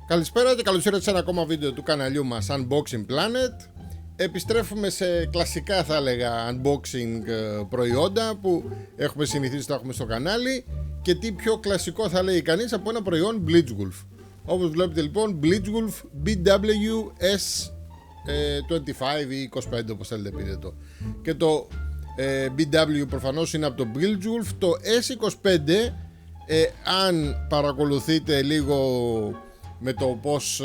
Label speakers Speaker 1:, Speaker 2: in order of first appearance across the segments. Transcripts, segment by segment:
Speaker 1: Καλησπέρα και καλώς ήρθατε σε ένα ακόμα βίντεο του καναλιού μας Unboxing Planet. Επιστρέφουμε σε κλασικά, θα έλεγα, unboxing προϊόντα που έχουμε συνηθίσει να έχουμε στο κανάλι. Και τι πιο κλασικό, θα λέει κανείς, από ένα προϊόν Blitzwolf. Όπως βλέπετε λοιπόν, Blitzwolf BW S25 ή 25, όπως θέλετε πείτε το. Και το BW προφανώς είναι από το Blitzwolf. Το S25, αν παρακολουθείτε λίγο με το πως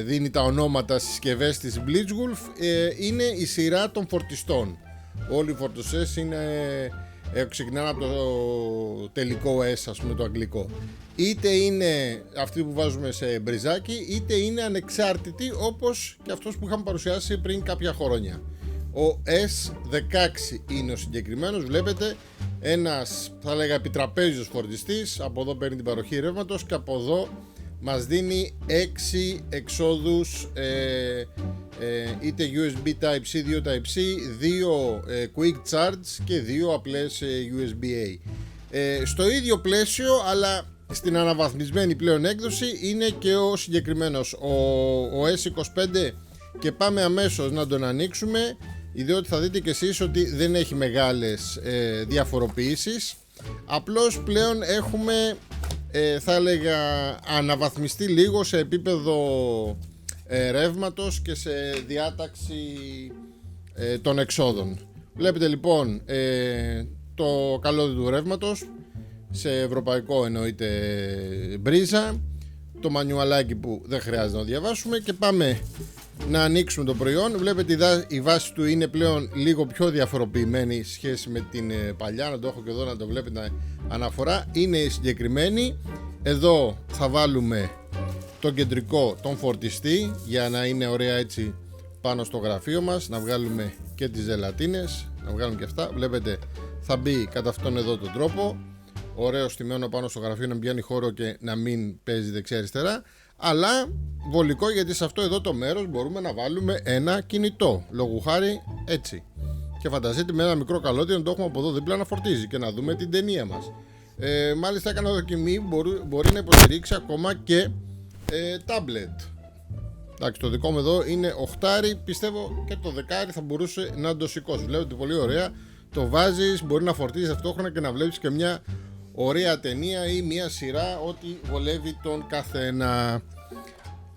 Speaker 1: δίνει τα ονόματα στις συσκευές της Blitzwolf, είναι η σειρά των φορτιστών. Όλοι οι φορτιστές είναι, ξεκινάνε από το τελικό S, ας πούμε, το αγγλικό. Είτε είναι αυτοί που βάζουμε σε μπριζάκι, είτε είναι ανεξάρτητοι, όπως και αυτός που είχαμε παρουσιάσει πριν κάποια χρόνια. Ο S16 είναι ο συγκεκριμένος. Βλέπετε, ένας, θα λέγα, επιτραπέζιος φορτιστής. Από εδώ παίρνει την παροχή ρεύματος και από εδώ μας δίνει 6 εξόδους, είτε USB Type-C, 2 Type-C, 2 Quick Charge και 2 απλές USB-A. Στο ίδιο πλαίσιο, αλλά στην αναβαθμισμένη πλέον έκδοση, είναι και ο συγκεκριμένος, ο S25, και πάμε αμέσως να τον ανοίξουμε, διότι θα δείτε και εσείς ότι δεν έχει μεγάλες διαφοροποιήσεις. Απλώς πλέον έχουμε, θα έλεγα, αναβαθμιστεί λίγο σε επίπεδο ρεύματος και σε διάταξη των εξόδων. Βλέπετε λοιπόν το καλώδιο του ρεύματος, σε ευρωπαϊκό εννοείται μπρίζα, το μανιουαλάκι που δεν χρειάζεται να διαβάσουμε, και πάμε να ανοίξουμε το προϊόν. Βλέπετε η βάση του είναι πλέον λίγο πιο διαφοροποιημένη σχέση με την παλιά. Να το έχω και εδώ να το βλέπετε αναφορά. Είναι η συγκεκριμένη. Εδώ θα βάλουμε τον κεντρικό, τον φορτιστή, για να είναι ωραία έτσι πάνω στο γραφείο μας. Να βγάλουμε και τις ζελατίνες, να βγάλουμε και αυτά. Βλέπετε, θα μπει κατά αυτόν εδώ τον τρόπο. Ωραίο στημένο πάνω στο γραφείο, να πιάνει χώρο και να μην παίζει δεξιά αριστερά. Αλλά βολικό, γιατί σε αυτό εδώ το μέρος μπορούμε να βάλουμε ένα κινητό, λόγου χάρη έτσι. Και φανταστείτε με ένα μικρό καλώδιο να το έχουμε από εδώ δίπλα να φορτίζει και να δούμε την ταινία μας. Μάλιστα έκανα δοκιμή, μπορεί να υποστηρίξει ακόμα και tablet. Εντάξει, το δικό μου εδώ είναι 8, πιστεύω και το 10 θα μπορούσε να το σηκώσει. Βλέπετε, πολύ ωραία. Το βάζεις, μπορεί να φορτίζει ταυτόχρονα και να βλέπεις και μια ωραία ταινία ή μια σειρά, ό,τι βολεύει τον καθένα.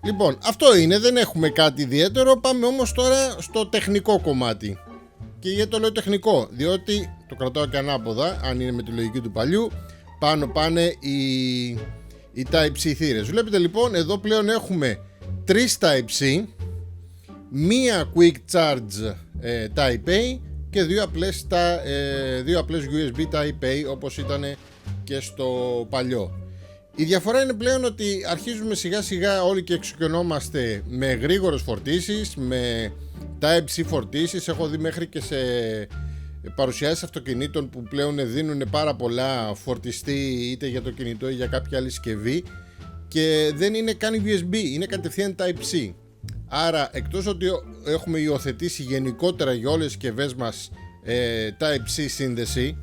Speaker 1: Λοιπόν, αυτό είναι, δεν έχουμε κάτι ιδιαίτερο. Πάμε όμως τώρα στο τεχνικό κομμάτι. Και γιατί το λέω τεχνικό? Διότι το κρατάω και ανάποδα, αν είναι με τη λογική του παλιού. Πάνω πάνε οι Type-C θύρες. Βλέπετε λοιπόν, εδώ πλέον έχουμε 3 Type-C, μία Quick Charge Type-A και δύο απλές USB Type-A, όπως ήταν και στο παλιό. Η διαφορά είναι πλέον ότι αρχίζουμε σιγά σιγά όλοι και εξοικειωνόμαστε με γρήγορες φορτίσεις, με Type-C φορτίσεις. Έχω δει μέχρι και σε παρουσιάσεις αυτοκινήτων που πλέον δίνουν πάρα πολλά φορτιστή, είτε για το κινητό ή για κάποια άλλη συσκευή, και δεν είναι καν USB, είναι κατευθείαν Type-C. Άρα, εκτός ότι έχουμε υιοθετήσει γενικότερα για όλες τις συσκευές μας Type-C σύνδεση,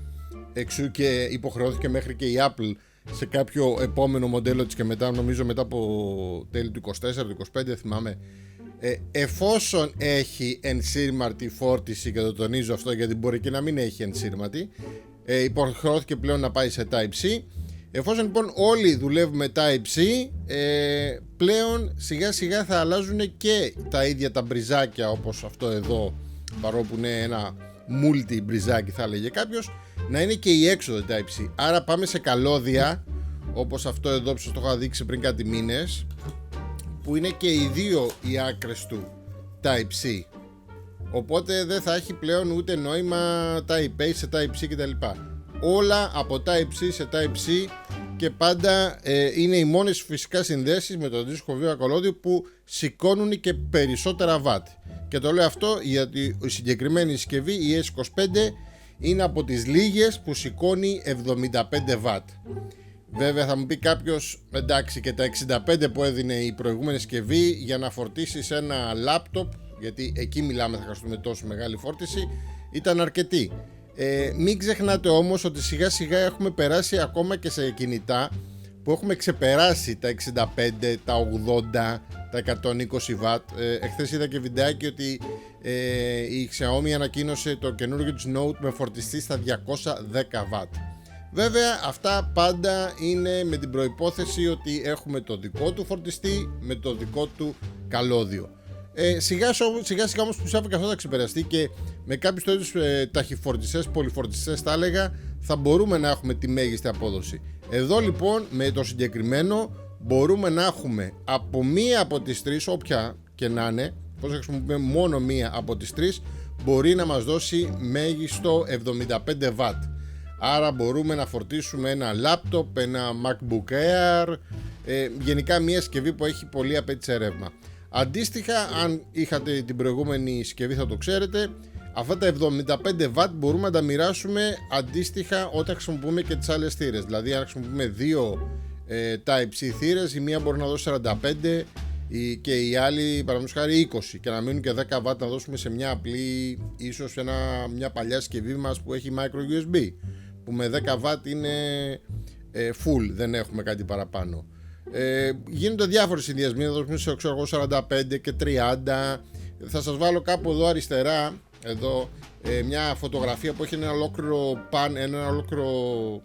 Speaker 1: εξού και υποχρεώθηκε μέχρι και η Apple σε κάποιο επόμενο μοντέλο της, και μετά, νομίζω μετά από τέλη του 24, του 25, θυμάμαι, εφόσον έχει ενσύρματη φόρτιση, και το τονίζω αυτό γιατί μπορεί και να μην έχει ενσύρματη, υποχρεώθηκε πλέον να πάει σε Type-C. Εφόσον λοιπόν όλοι δουλεύουμε Type-C, πλέον σιγά σιγά θα αλλάζουν και τα ίδια τα μπριζάκια, όπως αυτό εδώ, παρόλο που είναι ένα multi μπριζάκι θα έλεγε κάποιος, να είναι και η έξοδο Type-C. Άρα πάμε σε καλώδια, όπως αυτό εδώ που σας το είχα δείξει πριν κάτι μήνες, που είναι και οι δύο οι άκρες του Type-C. Οπότε δεν θα έχει πλέον ούτε νόημα Type-A σε Type-C κτλ. Όλα από Type-C σε Type-C, και πάντα είναι οι μόνες φυσικά συνδέσεις με το αντίστοιχο βίαιο καλώδιο που σηκώνουν και περισσότερα watt. Και το λέω αυτό γιατί η συγκεκριμένη συσκευή, η S25, είναι από τις λίγες που σηκώνει 75 watt. Βέβαια θα μου πει κάποιος, εντάξει, και τα 65 που έδινε η προηγούμενη συσκευή για να φορτίσεις ένα λάπτοπ, γιατί εκεί μιλάμε, θα χρειαστούμε τόσο μεγάλη φόρτιση, ήταν αρκετή. Μην ξεχνάτε όμως ότι σιγά σιγά έχουμε περάσει ακόμα και σε κινητά που έχουμε ξεπεράσει τα 65, τα 80, τα 120 watt. Εχθές είδα και βιντεάκι ότι η Xiaomi ανακοίνωσε το καινούργιο της Note με φορτιστή στα 210 watt. Βέβαια αυτά πάντα είναι με την προϋπόθεση ότι έχουμε το δικό του φορτιστή με το δικό του καλώδιο. Σιγά σιγά όμως πιστεύω και αυτό θα ξεπεραστεί και με κάποιους τέτοιους ταχυφορτιστές, πολυφορτιστές θα έλεγα, θα μπορούμε να έχουμε τη μέγιστη απόδοση. Εδώ λοιπόν με το συγκεκριμένο μπορούμε να έχουμε από μία από τις τρεις, όποια και να είναι, πώς χρησιμοποιούμε μόνο μία από τις τρεις, μπορεί να μας δώσει μέγιστο 75 watt. Άρα μπορούμε να φορτίσουμε ένα λάπτοπ, ένα MacBook Air, γενικά μια συσκευή που έχει πολύ απέτηση ρεύμα. Αντίστοιχα, αν είχατε την προηγούμενη συσκευή θα το ξέρετε, αυτά τα 75 watt μπορούμε να τα μοιράσουμε αντίστοιχα όταν χρησιμοποιούμε και τις άλλες θύρες. Δηλαδή αν χρησιμοποιούμε δύο Type-C θύρες, η μία μπορεί να δώσει 45 και η άλλη παραδείγματος χάρη 20 και να μείνουν και 10 watt να δώσουμε σε μια απλή, ίσως μια παλιά συσκευή μας που έχει micro USB, που με 10 watt είναι full, δεν έχουμε κάτι παραπάνω. Γίνονται διάφοροι συνδυασμοί, θα δώσουμε σε 45 και 30. Θα σας βάλω κάπου εδώ αριστερά, εδώ, μια φωτογραφία που έχει ένα ολόκληρο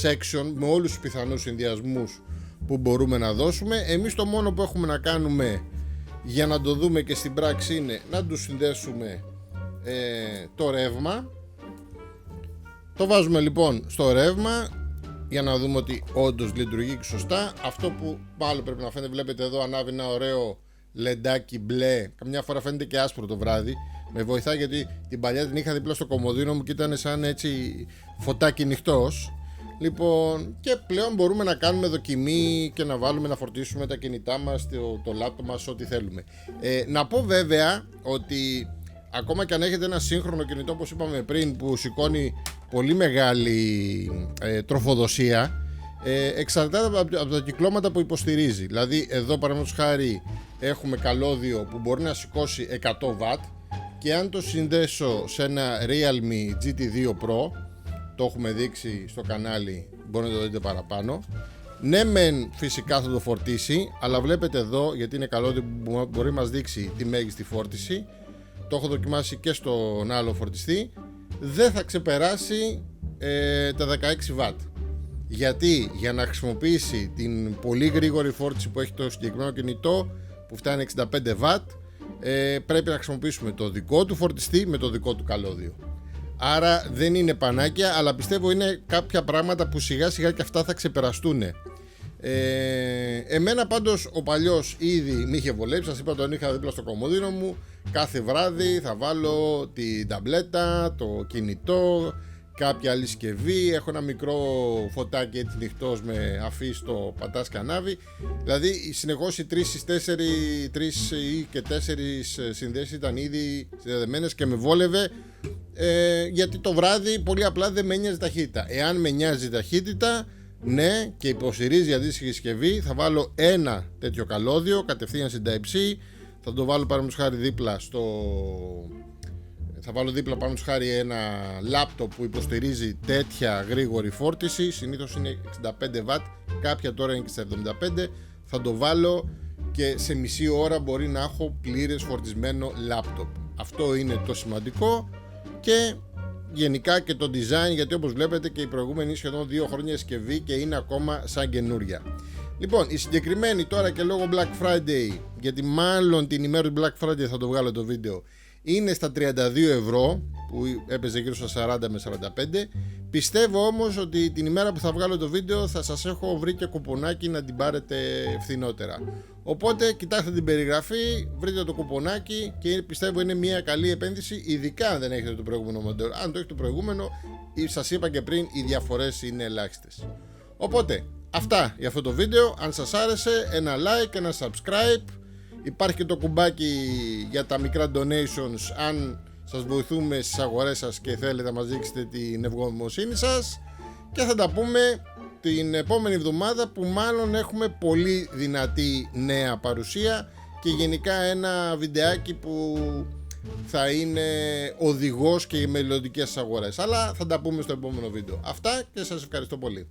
Speaker 1: section με όλους τους πιθανούς συνδυασμούς που μπορούμε να δώσουμε. Εμείς το μόνο που έχουμε να κάνουμε για να το δούμε και στην πράξη είναι να του συνδέσουμε το ρεύμα. Το βάζουμε λοιπόν στο ρεύμα για να δούμε ότι όντως λειτουργεί και σωστά. Αυτό που πάλι πρέπει να φαίνεται, βλέπετε εδώ ανάβει ένα ωραίο λεντάκι μπλε, καμιά φορά φαίνεται και άσπρο το βράδυ. Με βοηθάει γιατί την παλιά την είχα δίπλα στο κομμωδίνο μου και ήταν σαν έτσι φωτάκι νυχτός. Λοιπόν, και πλέον μπορούμε να κάνουμε δοκιμή και να βάλουμε να φορτίσουμε τα κινητά μας, το λάπτοπ μας, ό,τι θέλουμε. Να πω βέβαια ότι ακόμα και αν έχετε ένα σύγχρονο κινητό, όπως είπαμε πριν, που σηκώνει πολύ μεγάλη τροφοδοσία, εξαρτάται από τα κυκλώματα που υποστηρίζει. Δηλαδή εδώ παραδείγματος χάρη έχουμε καλώδιο που μπορεί να σηκώσει 100 watt και αν το συνδέσω σε ένα Realme GT2 Pro, το έχουμε δείξει στο κανάλι, μπορείτε να το δείτε παραπάνω. Ναι μεν φυσικά θα το φορτίσει, αλλά βλέπετε εδώ, γιατί είναι καλώδιο που μπορεί να μας δείξει τη μέγιστη φόρτιση, το έχω δοκιμάσει και στον άλλο φορτιστή, δεν θα ξεπεράσει τα 16 watt. Γιατί για να χρησιμοποιήσει την πολύ γρήγορη φόρτιση που έχει το συγκεκριμένο κινητό, που φτάνει 65 watt, πρέπει να χρησιμοποιήσουμε το δικό του φορτιστή με το δικό του καλώδιο. Άρα δεν είναι πανάκια, αλλά πιστεύω είναι κάποια πράγματα που σιγά σιγά και αυτά θα ξεπεραστούν. Εμένα πάντως ο παλιός ήδη με είχε βολέψει, σας είπα τον είχα δίπλα στο κομμωδίνο μου. Κάθε βράδυ θα βάλω την ταμπλέτα, το κινητό, κάποια άλλη συσκευή. Έχω ένα μικρό φωτάκι έτσι νυχτός με αφής, το πατάς και ανάβει. Δηλαδή συνεχώς οι 3 ή και 4 συνδέσεις ήταν ήδη συνδεδεμένες και με βόλευε, γιατί το βράδυ πολύ απλά δεν με νοιάζει ταχύτητα. Εάν με νοιάζει ταχύτητα, ναι, και υποστηρίζει αντίστοιχη συσκευή, θα βάλω ένα τέτοιο καλώδιο κατευθείαν στην Type-C. Θα το βάλω παραδείγματος χάρη δίπλα θα βάλω δίπλα παραδείγματος χάρη ένα λάπτοπ που υποστηρίζει τέτοια γρήγορη φόρτιση. Συνήθως είναι 65 watt, κάποια τώρα είναι και στα 75. Θα το βάλω και σε μισή ώρα μπορεί να έχω πλήρες φορτισμένο λάπτοπ. Αυτό είναι το σημαντικό, και γενικά και το design, γιατί όπως βλέπετε και η προηγούμενη σχεδόν 2 χρόνια συσκευή και είναι ακόμα σαν καινούρια. Λοιπόν, η συγκεκριμένη τώρα και λόγω Black Friday, γιατί μάλλον την ημέρα του Black Friday θα το βγάλω το βίντεο, είναι στα 32 ευρώ, που έπαιζε γύρω στα 40 με 45. Πιστεύω όμως ότι την ημέρα που θα βγάλω το βίντεο θα σας έχω βρει και κουπονάκι να την πάρετε φθηνότερα. Οπότε κοιτάξτε την περιγραφή, βρείτε το κουπονάκι και πιστεύω είναι μια καλή επένδυση, ειδικά αν δεν έχετε το προηγούμενο μοντέλο. Αν το έχετε το προηγούμενο, σας είπα και πριν, οι διαφορές είναι ελάχιστες. Οπότε αυτά για αυτό το βίντεο. Αν σας άρεσε, ένα like, ένα subscribe. Υπάρχει και το κουμπάκι για τα μικρά donations αν σας βοηθούμε στις αγορές σας και θέλετε να μας δείξετε την ευγνωμοσύνη σας. Και θα τα πούμε την επόμενη εβδομάδα, που μάλλον έχουμε πολύ δυνατή νέα παρουσία και γενικά ένα βιντεάκι που θα είναι οδηγός και οι μελλοντικές αγορές. Αλλά θα τα πούμε στο επόμενο βίντεο. Αυτά και σας ευχαριστώ πολύ.